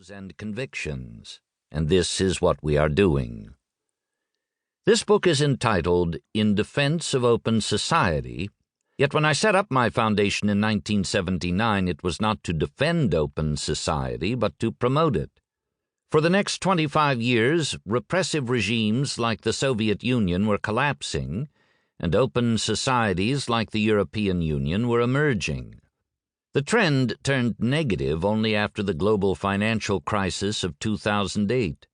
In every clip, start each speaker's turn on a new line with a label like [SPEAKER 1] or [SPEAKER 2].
[SPEAKER 1] views and convictions, and this is what we are doing. This book is entitled In Defense of Open Society, yet when I set up my foundation in 1979, it was not to defend open society, but to promote it. For the next 25 years, repressive regimes like the Soviet Union were collapsing, and open societies like the European Union were emerging. The trend turned negative only after the global financial crisis of 2008.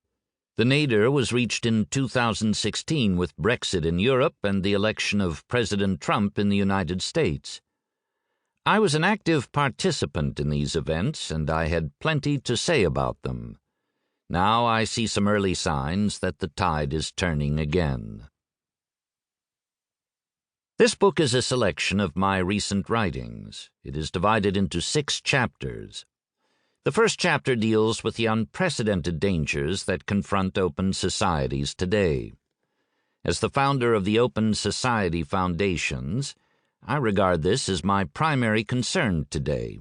[SPEAKER 1] The nadir was reached in 2016 with Brexit in Europe and the election of President Trump in the United States. I was an active participant in these events, and I had plenty to say about them. Now I see some early signs that the tide is turning again. This book is a selection of my recent writings. It is divided into 6 chapters. The first chapter deals with the unprecedented dangers that confront open societies today. As the founder of the Open Society Foundations, I regard this as my primary concern today.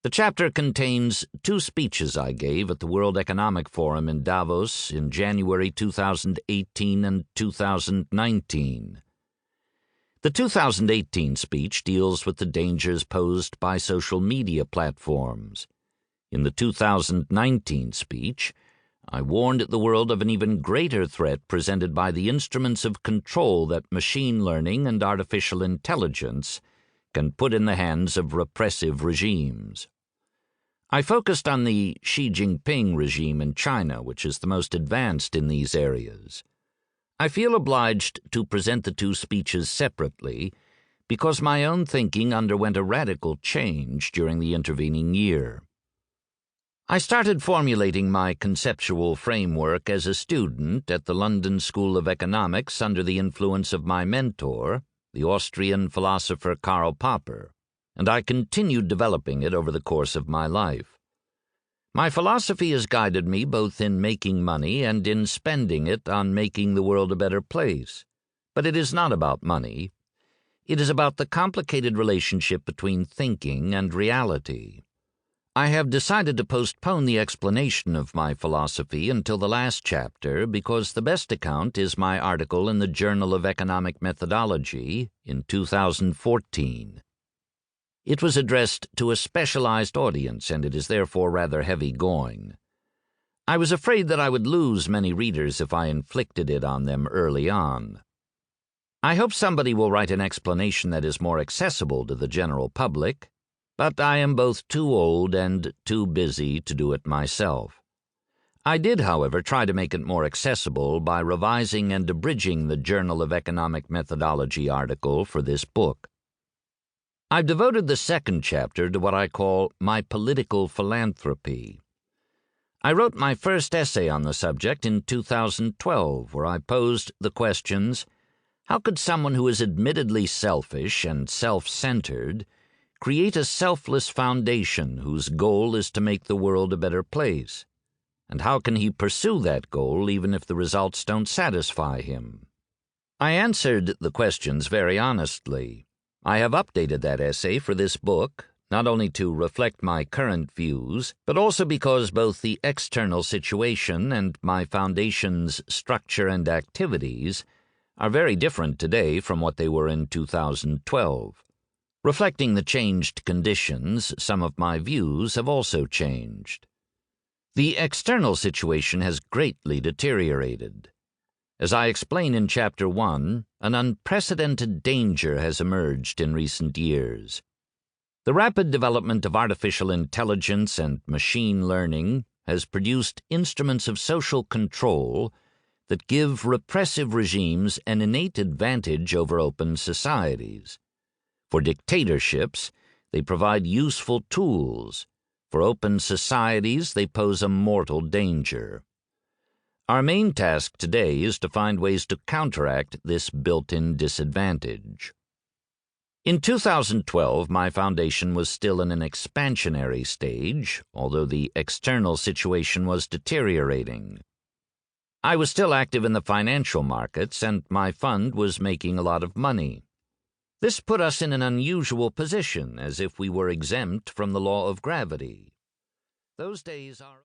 [SPEAKER 1] The chapter contains 2 speeches I gave at the World Economic Forum in Davos in January 2018 and 2019. The 2018 speech deals with the dangers posed by social media platforms. In the 2019 speech, I warned the world of an even greater threat presented by the instruments of control that machine learning and artificial intelligence can put in the hands of repressive regimes. I focused on the Xi Jinping regime in China, which is the most advanced in these areas. I feel obliged to present the 2 speeches separately because my own thinking underwent a radical change during the intervening year. I started formulating my conceptual framework as a student at the London School of Economics under the influence of my mentor, the Austrian philosopher Karl Popper, and I continued developing it over the course of my life. My philosophy has guided me both in making money and in spending it on making the world a better place. But it is not about money. It is about the complicated relationship between thinking and reality. I have decided to postpone the explanation of my philosophy until the last chapter because the best account is my article in the Journal of Economic Methodology in 2014. It was addressed to a specialized audience, and it is therefore rather heavy-going. I was afraid that I would lose many readers if I inflicted it on them early on. I hope somebody will write an explanation that is more accessible to the general public, but I am both too old and too busy to do it myself. I did, however, try to make it more accessible by revising and abridging the Journal of Economic Methodology article for this book. I've devoted the second chapter to what I call my political philanthropy. I wrote my first essay on the subject in 2012, where I posed the questions, how could someone who is admittedly selfish and self-centered create a selfless foundation whose goal is to make the world a better place? And how can he pursue that goal even if the results don't satisfy him? I answered the questions very honestly. I have updated that essay for this book, not only to reflect my current views, but also because both the external situation and my foundation's structure and activities are very different today from what they were in 2012. Reflecting the changed conditions, some of my views have also changed. The external situation has greatly deteriorated. As I explain in Chapter 1, an unprecedented danger has emerged in recent years. The rapid development of artificial intelligence and machine learning has produced instruments of social control that give repressive regimes an innate advantage over open societies. For dictatorships, they provide useful tools. For open societies, they pose a mortal danger. Our main task today is to find ways to counteract this built-in disadvantage. In 2012, my foundation was still in an expansionary stage, although the external situation was deteriorating. I was still active in the financial markets, and my fund was making a lot of money. This put us in an unusual position, as if we were exempt from the law of gravity. Those days are